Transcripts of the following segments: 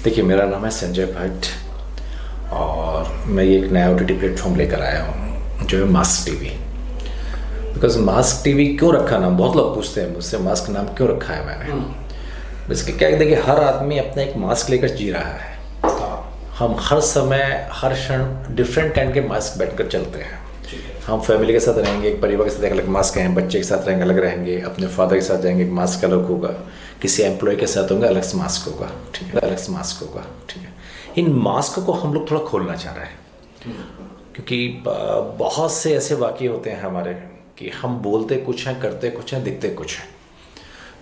देखिए, मेरा नाम है संजय भट्ट और मैं ये एक नया OTT प्लेटफॉर्म लेकर आया हूँ जो है mask TV. Because mask TV क्यों रखा नाम, बहुत लोग पूछते हैं मुझसे मास्क नाम क्यों रखा है मैंने। बेसिकली क्या है, देखिए हर आदमी अपना एक मास्क लेकर जी रहा है। हम हर समय हर क्षण डिफरेंट काइंड के मास्क बैठकर चलते हैं। हम फैमिली के साथ रहेंगे, एक परिवार के साथ एक अलग मास्क हैं, बच्चे के साथ रहेंगे अलग रहेंगे, अपने फादर के साथ जाएंगे एक मास्क अलग होगा, किसी एम्प्लॉय के साथ होंगे अलग से मास्क होगा, ठीक है, अलग से मास्क होगा, ठीक है। इन मास्क को हम लोग थोड़ा खोलना चाह रहे हैं क्योंकि बहुत से ऐसे वाक़ये होते हैं हमारे कि हम बोलते कुछ हैं, करते कुछ हैं, दिखते कुछ हैं।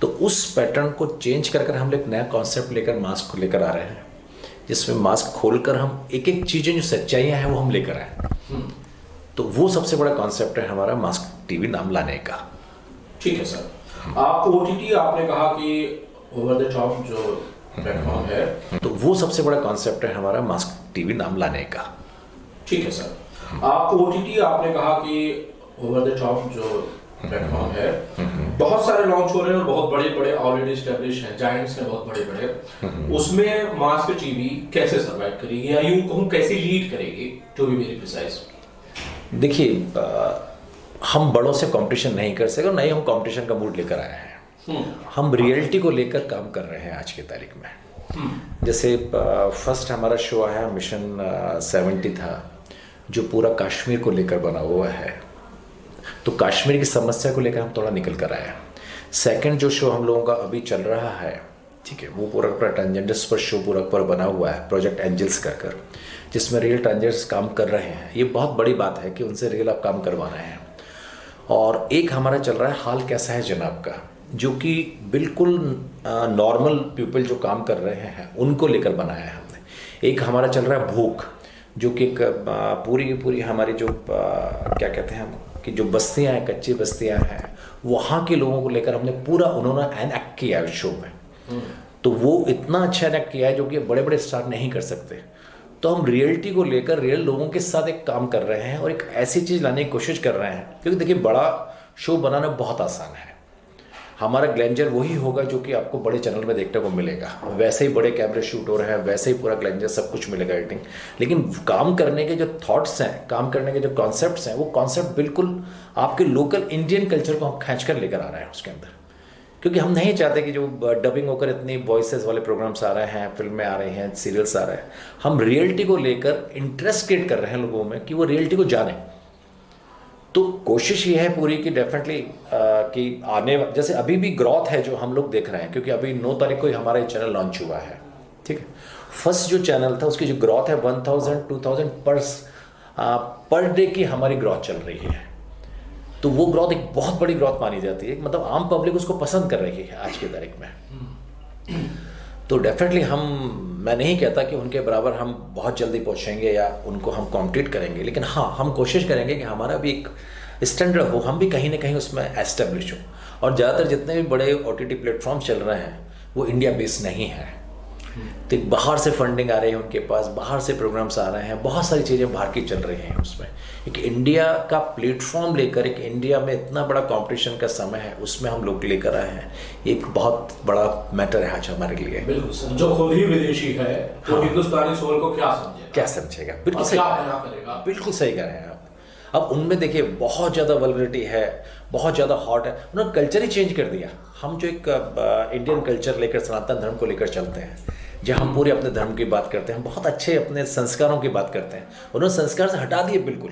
तो उस पैटर्न को चेंज कर हम एक नया कॉन्सेप्ट लेकर मास्क को लेकर आ रहे हैं, जिसमें मास्क खोलकर हम एक एक चीज़ें जो सच्चाइयाँ हैं वो हम लेकर आए। तो वो सबसे बड़ा कॉन्सेप्ट है हमारा मास्क टीवी नाम लाने का। ठीक है सर, आप OTT आपने कहा कि ओवर द टॉप जो प्लेटफॉर्म है, तो वो सबसे बड़ा कॉन्सेप्ट है हमारा मास्क टीवी नाम लाने का। ठीक है सर, आप OTT आपने कहा कि ओवर द टॉप जो प्लेटफॉर्म है, बहुत सारे लॉन्च हो रहे हैं और बहुत बड़े बड़े ऑलरेडी स्टैब्लिश हैं, जायंट्स हैं बहुत बड़े बड़े। उसमें मास्क टीवी कैसे सर्वाइव करेगी या यूं कहूं कैसे लीड करेगी, टू बी वेरी प्रिसाइज? देखिए, हम बड़ों से कंपटीशन नहीं कर सकते और नहीं हम कंपटीशन का मूड लेकर आए हैं। हम रियलिटी को लेकर काम कर रहे हैं आज की तारीख में। जैसे फर्स्ट हमारा शो आया मिशन 70 था, जो पूरा कश्मीर को लेकर बना हुआ है। तो कश्मीर की समस्या को लेकर हम थोड़ा निकल कर आए हैं। सेकंड जो शो हम लोगों का अभी चल रहा है, ठीक है, वो पूरा ट्रांसजेंडर्स पर शो पूरा बना हुआ है, प्रोजेक्ट एंजल्स कर जिसमें रियल ट्रांसजेंडर्स काम कर रहे हैं। ये बहुत बड़ी बात है कि उनसे रियल आप काम करवा रहे हैं। और एक हमारा चल रहा है हाल कैसा है जनाब का, जो कि बिल्कुल नॉर्मल पीपल जो काम कर रहे हैं उनको लेकर बनाया है हमने। एक हमारा चल रहा है भूख, जो कि पूरी की पूरी हमारी जो क्या कहते हैं हम कि जो बस्तियाँ हैं, कच्ची बस्तियाँ हैं, वहाँ के लोगों को लेकर हमने पूरा उन्होंने एनएक्ट किया है शो में। तो वो इतना अच्छा एनएक्ट किया है जो कि बड़े बड़े स्टार नहीं कर सकते। तो हम रियलिटी को लेकर रियल लोगों के साथ एक काम कर रहे हैं और एक ऐसी चीज़ लाने की कोशिश कर रहे हैं, क्योंकि देखिए बड़ा शो बनाना बहुत आसान है। हमारा ग्लैंजर वही होगा जो कि आपको बड़े चैनल में देखने को मिलेगा, वैसे ही बड़े कैमरे शूट हो रहे हैं, वैसे ही पूरा ग्लैंजर सब कुछ मिलेगा एडिटिंग। लेकिन काम करने के जो थॉट्स हैं, काम करने के जो कॉन्सेप्ट्स हैं, वो कॉन्सेप्ट बिल्कुल आपके लोकल इंडियन कल्चर को हम खींच कर लेकर आ रहे हैं उसके अंदर। क्योंकि हम नहीं चाहते कि जो डबिंग होकर इतनी वॉइसेस वाले प्रोग्राम्स आ रहे हैं, फिल्में आ रही हैं, सीरियल्स आ रहे हैं, हम रियलिटी को लेकर इंटरेस्ट क्रिएट कर रहे हैं लोगों में कि वो रियलिटी को जाने। तो कोशिश ये है पूरी कि डेफिनेटली कि आने जैसे अभी भी ग्रोथ है जो हम लोग देख रहे हैं, क्योंकि अभी 9 तारीख को ही हमारा ये चैनल लॉन्च हुआ है, ठीक है। फर्स्ट जो चैनल था उसकी जो ग्रोथ है 1000 2000 पर डे की हमारी ग्रोथ चल रही है। तो वो ग्रोथ एक बहुत बड़ी ग्रोथ मानी जाती है, मतलब आम पब्लिक उसको पसंद कर रही है आज की तारीख में। तो डेफिनेटली मैं नहीं कहता कि उनके बराबर हम बहुत जल्दी पहुंचेंगे या उनको हम कॉम्पीट करेंगे, लेकिन हाँ हम कोशिश करेंगे कि हमारा भी एक स्टैंडर्ड हो, हम भी कहीं ना कहीं उसमें एस्टेब्लिश हो। और ज़्यादातर जितने भी बड़े OTT प्लेटफॉर्म चल रहे हैं वो इंडिया बेस्ड नहीं है। तो बाहर से फंडिंग आ रही है उनके पास, बाहर से प्रोग्राम्स आ रहे हैं, बहुत सारी चीज़ें बाहर की चल रही हैं उसमें। एक इंडिया का प्लेटफॉर्म लेकर, एक इंडिया में इतना बड़ा कंपटीशन का समय है, उसमें हम लोग लेकर आए हैं। एक बहुत बड़ा मैटर है आज हमारे लिए। बिल्कुल सर, जो खुद ही विदेशी है तो हिंदुस्तानी सोल को क्या समझेगा, बिल्कुल सही करेगा, बिल्कुल सही कह रहे हैं आप। अब उनमें देखिए बहुत ज़्यादा वल्गरिटी है, बहुत ज़्यादा हॉट है, उन्होंने कल्चर ही चेंज कर दिया। हम जो एक इंडियन कल्चर लेकर, सनातन धर्म को लेकर चलते हैं, जहाँ हम पूरे अपने धर्म की बात करते हैं, बहुत अच्छे अपने संस्कारों की बात करते हैं, उन्होंने संस्कार से हटा दिए बिल्कुल।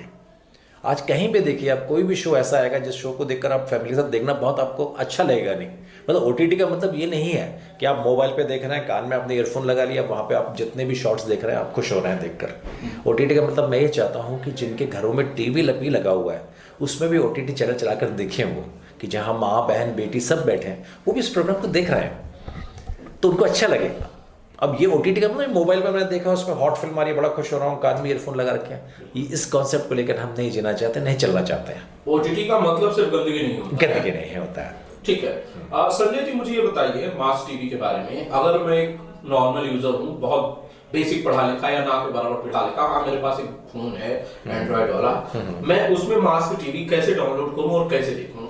आज कहीं पे देखिए आप, कोई भी शो ऐसा आएगा जिस शो को देखकर आप फैमिली के साथ देखना बहुत आपको अच्छा लगेगा नहीं। मतलब OTT का मतलब ये नहीं है कि आप मोबाइल पे देख रहे हैं, कान में आपने ईयरफोन लगा लिया, वहाँ पे आप जितने भी शॉर्ट्स देख रहे हैं आप खुश हो रहे हैं देखकर। OTT का मतलब मैं ये चाहता हूँ कि जिनके घरों में टीवी भी लगा हुआ है उसमें भी OTT चैनल चलाकर देखें वो, कि जहाँ माँ बहन बेटी सब बैठे हैं वो भी इस प्रोग्राम को देख रहे हैं, तो उनको अच्छा लगेगा। अब ये OTT का मतलब मोबाइल पे मैंने देखा उसमें हॉट फिल्म आ रही है, बड़ा खुश हो रहा हूँ, कान में ईयरफोन लगा रखे हैं। इस कॉन्सेप्ट को लेकर हम नहीं जीना चाहते, नहीं चलना चाहते हैं। OTT का मतलब सिर्फ गंदगी नहीं होता, गंदगी नहीं होता है। ठीक है। संजय जी, मुझे ये बताइए मास टीवी के बारे में। अगर मैं एक नॉर्मल यूजर हूँ, बहुत बेसिक पढ़ा लिखा या ना के बराबर पढ़ा लिखा, हाँ मेरे पास एक फोन है एंड्रॉइड वाला, मैं उसमें मास टीवी कैसे डाउनलोड करूँ और कैसे देखूँ?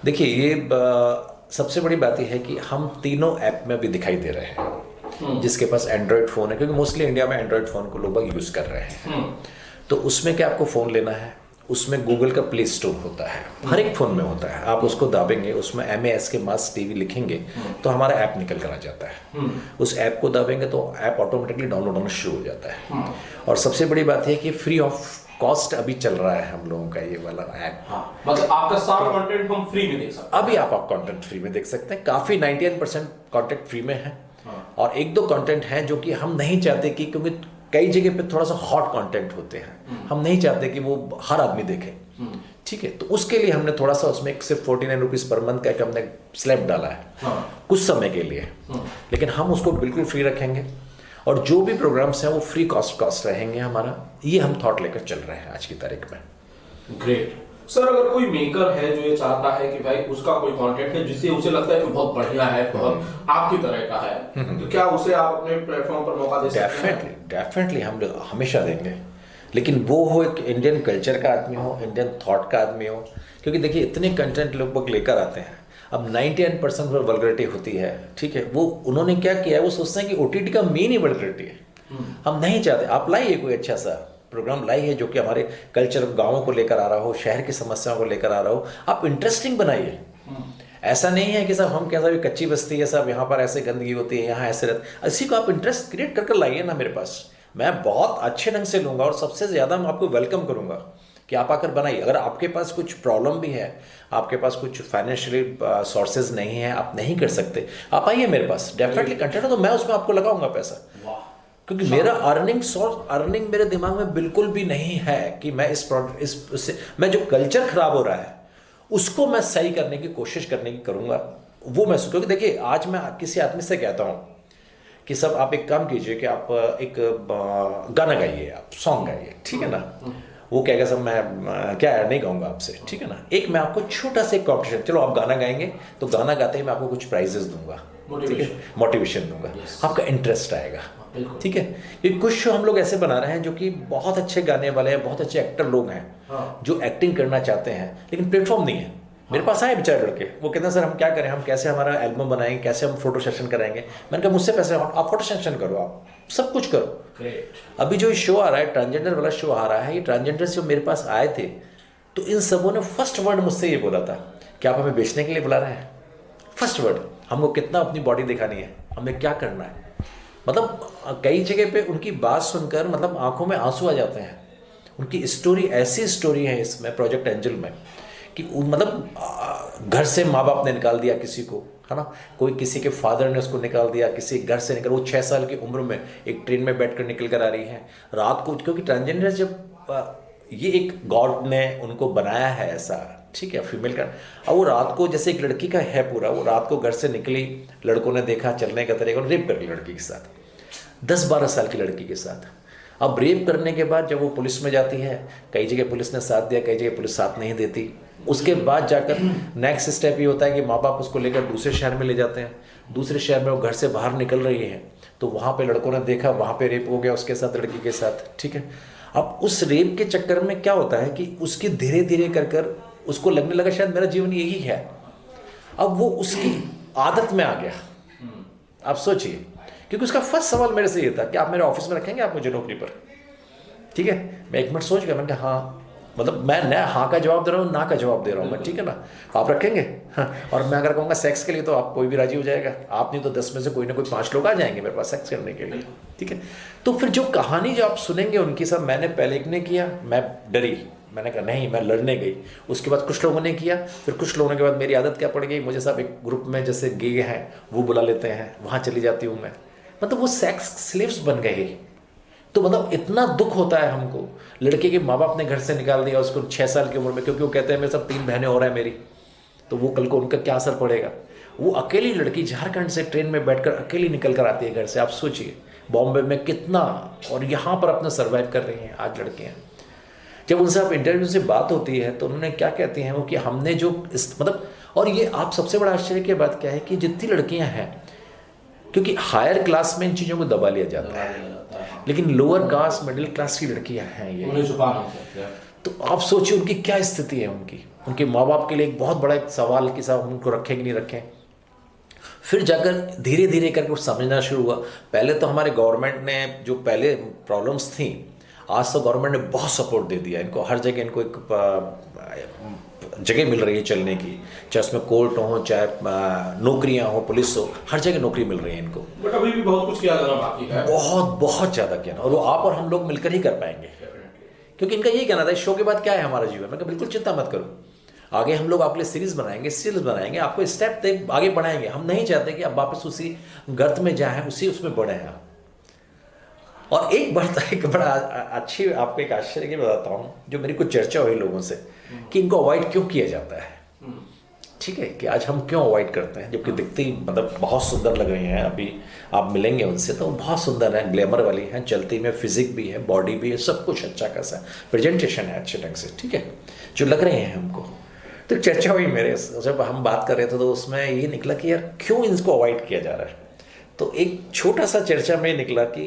देखिए ये सबसे बड़ी बात यह है कि हम तीनों ऐप में भी दिखाई दे रहे हैं। जिसके पास एंड्रॉयड फ़ोन है, क्योंकि मोस्टली इंडिया में एंड्रॉयड फ़ोन को लोग यूज़ कर रहे हैं। तो उसमें क्या आपको फ़ोन लेना है, उसमें गूगल का प्ले स्टोर होता है, हर एक फ़ोन में होता है। आप उसको दाबेंगे, उसमें MAS के मास TV लिखेंगे तो हमारा ऐप निकल कर आ जाता है। उस ऐप को दाबेंगे तो ऐप ऑटोमेटिकली डाउनलोड होना शुरू हो जाता है। और सबसे बड़ी बात है कि फ्री ऑफ कॉस्ट अभी चल रहा है हम लोगों का ये वाला ऐप। मतलब आपका सारा कंटेंट हम फ्री में देख सकते हैं। अभी आप कंटेंट फ्री में देख सकते हैं, काफ़ी 99% कंटेंट फ्री में है। और एक दो कंटेंट हैं जो कि हम नहीं चाहते कि, क्योंकि कई जगह पे थोड़ा सा हॉट कंटेंट होते हैं, हम नहीं चाहते कि वो हर आदमी देखे। ठीक है, तो उसके लिए हमने थोड़ा सा उसमें सिर्फ 49 रुपीज़ पर मंथ का एक हमने स्लैब डाला है कुछ समय के लिए। लेकिन हम उसको बिल्कुल फ्री रखेंगे और जो भी प्रोग्राम्स हैं वो फ्री कॉस्ट रहेंगे हमारा। ये हम थॉट लेकर चल रहे हैं आज की तारीख में। Great sir. अगर कोई मेकर है जो ये चाहता है कि भाई उसका कोई कंटेंट है जिससे उसे लगता है कि बहुत बढ़िया है, बहुत आपकी तरह का है, तो क्या उसे आप अपने प्लेटफॉर्म पर मौका दे सकते हैं? डेफिनेटली हम हमेशा देंगे, लेकिन वो हो एक इंडियन कल्चर का आदमी हो, इंडियन थॉट का आदमी हो। क्योंकि देखिए इतने कंटेंट लोग लेकर आते हैं, अब 99% पर वल्गरिटी होती है। ठीक है, वो उन्होंने क्या किया है, वो सोचते हैं कि OTT का मेन ही वल्गरिटी है। हम नहीं चाहते। आप लाइए कोई अच्छा सा प्रोग्राम लाइए जो कि हमारे कल्चर गाँवों को लेकर आ रहा हो, शहर की समस्याओं को लेकर आ रहा हो। आप इंटरेस्टिंग बनाइए। ऐसा नहीं है कि साहब हम कैसा भी कच्ची बस्ती है साहब, यहाँ पर ऐसे गंदगी होती है, यहाँ ऐसे रहते, इसी को आप इंटरेस्ट क्रिएट कर लाइए ना मेरे पास। मैं बहुत अच्छे ढंग से लूँगा और सबसे ज़्यादा मैं आपको वेलकम करूँगा कि आप आकर बनाइए। अगर आपके पास कुछ प्रॉब्लम भी है, आपके पास कुछ फाइनेंशियली सोर्सेज नहीं है, आप नहीं कर सकते, आप आइए मेरे पास। डेफिनेटली कंटेंट है तो मैं उसमें आपको लगाऊंगा पैसा, क्योंकि मेरा अर्निंग मेरे दिमाग में बिल्कुल भी नहीं है कि मैं इससे मैं जो कल्चर खराब हो रहा है उसको मैं सही करने की कोशिश करूँगा। वो मैं, क्योंकि देखिए आज मैं किसी आदमी से कहता हूँ कि सब आप एक काम कीजिए कि आप एक गाना गाइए, आप सॉन्ग गाइए, ठीक है ना। वो कहेगा सब मैं क्या नहीं गाऊंगा आपसे, ठीक है ना। एक मैं आपको छोटा सा एक कॉम्पिटिशन, चलो आप गाना गाएंगे तो गाना गाते ही मैं आपको कुछ प्राइजेस दूंगा, ठीक है, मोटिवेशन दूंगा, आपका इंटरेस्ट आएगा, ठीक है। ये कुछ शो हम लोग ऐसे बना रहे हैं जो कि बहुत अच्छे गाने वाले हैं, बहुत अच्छे एक्टर लोग हैं जो एक्टिंग करना चाहते हैं, लेकिन प्लेटफॉर्म नहीं है। मेरे पास आए बेचारे लड़के, वो कहते हैं सर हम क्या करें, हम कैसे हमारा एल्बम बनाएंगे, कैसे हम फोटो सेशन कराएंगे। मैंने कहा मुझसे पैसे, आप फोटो सेशन करो, आप सब कुछ करो। अभी जो शो आ रहा है, ट्रांसजेंडर वाला शो आ रहा है, ये ट्रांसजेंडर जो मेरे पास आए थे तो इन सबों ने फर्स्ट वर्ड मुझसे ये बोला था कि आप हमें बेचने के लिए बुला रहे हैं। फर्स्ट वर्ड, हमको कितना अपनी बॉडी दिखानी है, हमें क्या करना है। मतलब कई जगह पे उनकी बात सुनकर मतलब आंखों में आंसू आ जाते हैं। उनकी स्टोरी ऐसी स्टोरी है इसमें प्रोजेक्ट एंजल में कि मतलब घर से माँ बाप ने निकाल दिया किसी को, है ना, कोई किसी के फादर ने उसको निकाल दिया, किसी घर से निकल, वो 6 साल की उम्र में एक ट्रेन में बैठकर निकल कर आ रही है रात को, क्योंकि ट्रांसजेंडर जब ये एक गॉड ने उनको बनाया है ऐसा, ठीक है, फीमेल का। अब वो रात को जैसे एक लड़की का है पूरा, वो रात को घर से निकली, लड़कों ने देखा चलने का तरीका और रेप कर लिया लड़की के साथ, 10-12 साल की लड़की के साथ। अब रेप करने के बाद जब वो पुलिस में जाती है, कई जगह पुलिस ने साथ दिया, कई जगह पुलिस साथ नहीं देती। उसके बाद जाकर नेक्स्ट स्टेप ये होता है कि माँ बाप उसको लेकर दूसरे शहर में ले जाते हैं। दूसरे शहर में वो घर से बाहर निकल रही है तो वहाँ पे लड़कों ने देखा, वहाँ पे रेप हो गया उसके साथ, लड़की के साथ, ठीक है। अब उस रेप के चक्कर में क्या होता है कि उसकी धीरे धीरे कर उसको लगने लगा शायद मेरा जीवन यही है। अब वो उसकी आदत में आ गया। आप सोचिए, क्योंकि उसका फर्स्ट सवाल मेरे से ये था कि आप मेरे ऑफिस में रखेंगे आप मुझे नौकरी पर, ठीक है। मैं 1 मिनट सोच गया, मैंने कहा हाँ, मतलब मैं न हाँ का जवाब दे रहा हूँ, ना का जवाब दे रहा हूँ मैं, ठीक है ना, आप रखेंगे। हाँ, और मैं अगर कहूँगा सेक्स के लिए तो आप कोई भी राजी हो जाएगा, आप नहीं तो 10 में से कोई ना कोई 5 लोग आ जाएंगे मेरे पास सेक्स करने के लिए, ठीक है। तो फिर जो कहानी जो आप सुनेंगे उनकी सब, मैंने पहले एक ने किया, मैं डरी, मैंने कहा नहीं, मैं लड़ने गई। उसके बाद कुछ लोगों ने किया, फिर कुछ लोगों के बाद मेरी आदत क्या पड़ गई, मुझे सब एक ग्रुप में जैसे गे हैं वो बुला लेते हैं, वहाँ चली जाती हूँ मैं, मतलब वो सेक्स स्लेव्स बन गए। तो मतलब इतना दुख होता है हमको, लड़के के माँ बाप ने घर से निकाल दिया उसको 6 साल की उम्र में, क्योंकि वो कहते हैं मेरे सब 3 बहनें और हैं मेरी, तो वो कल को उनका क्या असर पड़ेगा। वो अकेली लड़की झारखंड से ट्रेन में बैठकर अकेली निकल कर आती है घर से। आप सोचिए बॉम्बे में कितना, और यहाँ पर अपना सर्वाइव कर रही हैं आज लड़कियाँ। जब उनसे आप इंटरव्यू से बात होती है तो उन्होंने क्या कहती हैं वो कि हमने जो मतलब, और ये आप सबसे बड़ा आश्चर्य की बात क्या है कि जितनी लड़कियां हैं, क्योंकि हायर क्लास में इन चीज़ों को दबा लिया जाता है, लेकिन लोअर कास्ट मिडिल क्लास की लड़कियां हैं ये, तो आप सोचिए उनकी क्या स्थिति है। उनके माँ बाप के लिए एक बहुत बड़ा एक सवाल कि साहब उनको रखें कि नहीं रखें। फिर जाकर धीरे धीरे करके कुछ समझना शुरू हुआ। पहले तो हमारे गवर्नमेंट ने जो पहले प्रॉब्लम्स थी, आज तो गवर्नमेंट ने बहुत सपोर्ट दे दिया इनको। हर जगह इनको एक जगह मिल रही है चलने की, चाहे उसमें कोर्ट हो, चाहे नौकरियां हो, पुलिस हो, हर जगह नौकरी मिल रही है इनको। बट अभी भी बहुत कुछ किया जाना बाकी है, बहुत बहुत ज़्यादा किया ना, और वो आप और हम लोग मिलकर ही कर पाएंगे। क्योंकि इनका यही कहना था, इस शो के बाद क्या है हमारा जीवन। मैं कहा बिल्कुल चिंता मत करो, आगे हम लोग आपके लिए सीरीज बनाएंगे, आपको स्टेप तय आगे बढ़ाएंगे। हम नहीं चाहते कि आप वापस उसी गर्त में जाएं, उसमें बढ़े हैं। और एक बड़ा अच्छी आपको एक आश्चर्य की बताता हूँ, जो मेरी कुछ चर्चा हुई लोगों से कि इनको अवॉइड क्यों किया जाता है। ठीक है, कि आज हम क्यों अवॉइड करते हैं, जबकि दिखते ही मतलब बहुत सुंदर लग रही हैं। अभी आप मिलेंगे उनसे तो बहुत सुंदर है, ग्लैमर वाली हैं, चलती में फिजिक भी है, बॉडी भी है, सब कुछ अच्छा खासा है, प्रेजेंटेशन है अच्छे ढंग से, ठीक है, जो लग रहे हैं हमको। तो चर्चा हुई मेरे, जब हम बात कर रहे थे तो उसमें ये निकला कि यार क्यों इनको अवॉइड किया जा रहा है। तो एक छोटा सा चर्चा में निकला कि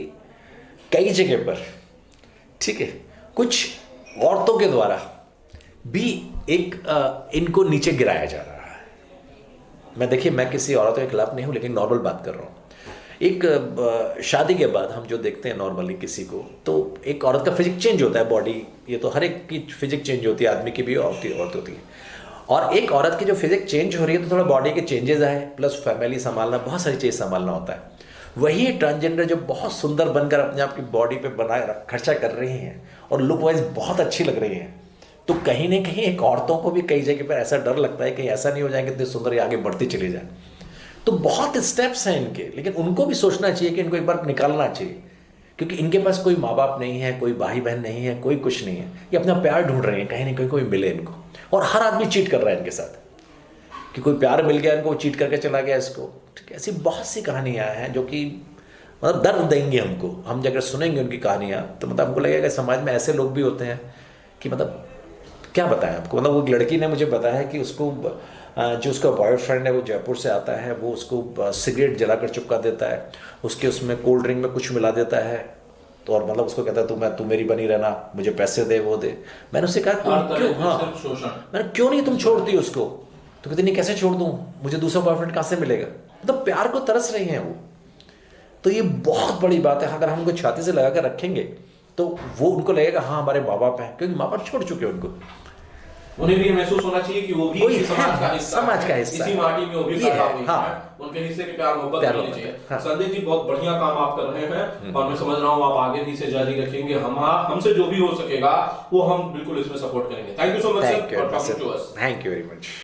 कई जगह पर, ठीक है, कुछ औरतों के द्वारा भी इनको नीचे गिराया जा रहा है। देखिए, मैं किसी औरतों के खिलाफ नहीं हूँ, लेकिन नॉर्मल बात कर रहा हूँ। एक शादी के बाद हम जो देखते हैं नॉर्मली किसी को, तो एक औरत का फिजिक चेंज होता है, बॉडी, ये तो हर एक की फिजिक चेंज होती है, आदमी की भी, औरत होती है। और एक औरत की जो फिजिक चेंज हो रही है तो थोड़ा बॉडी के चेंजेस आए, प्लस फैमिली संभालना, बहुत सारी चीज़ संभालना होता है। वही ट्रांसजेंडर जो बहुत सुंदर बनकर अपने आप की बॉडी पे खर्चा कर रही हैं और लुक वाइज बहुत अच्छी लग रही हैं, तो कहीं ना कहीं एक औरतों को भी कई जगह पर ऐसा डर लगता है कि ऐसा नहीं हो जाएंगे इतने सुंदर, ये आगे बढ़ती चली जाए। तो बहुत स्टेप्स हैं इनके, लेकिन उनको भी सोचना चाहिए कि इनको एक बार निकालना चाहिए, क्योंकि इनके पास कोई माँ बाप नहीं है, कोई भाई बहन नहीं है, कोई कुछ नहीं है। ये अपना प्यार ढूंढ रहे हैं, कहीं ना कहीं कोई मिले इनको। और हर आदमी चीट कर रहा है इनके साथ, कि कोई प्यार मिल गया इनको, चीट करके चला गया इसको। ठीक है, ऐसी बहुत सी कहानियाँ हैं जो कि मतलब दर्द देंगे हमको। हम अगर सुनेंगे उनकी कहानियाँ तो मतलब हमको लगेगा कि समाज में ऐसे लोग भी होते हैं कि मतलब क्या बताएं आपको। मतलब वो एक लड़की ने मुझे बताया कि उसको जो उसका बॉयफ्रेंड है वो जयपुर से आता है, वो उसको सिगरेट जलाकर चिपका देता है, उसमें कोल्ड ड्रिंक में कुछ मिला देता है, तो और मतलब उसको कहता है तू मेरी बनी रहना, मुझे पैसे दे, वो दे। मैंने उससे कहा क्यों, मैंने क्यों नहीं तुम छोड़ती उसको, तो कहती नहीं कैसे छोड़ दूँ, मुझे दूसरा बॉयफ्रेंड कहाँ से मिलेगा। मतलब प्यार को तरस रही हैं वो। तो ये बहुत बड़ी बात है, अगर हम उनको छाती से लगा कर रखेंगे तो वो उनको लगेगा हाँ हमारे माँ बाप हैं, क्योंकि माँ बाप छोड़ चुके हैं उनको। उन्हें भी महसूस होना चाहिए कि वो भी समाज का हिस्सा, इसी माटी में वो भी पैदा हुई है, उनके हिस्से के प्यार मोहब्बत मिलनी चाहिए। संदीप जी, बहुत बढ़िया काम आप कर रहे हैं और मैं समझ रहा हूँ आप आगे भी इसे जारी रखेंगे। हमसे जो भी हो सकेगा वो हम बिल्कुल इसमें सपोर्ट करेंगे। Thank you so much sir for coming to us. Thank you very much.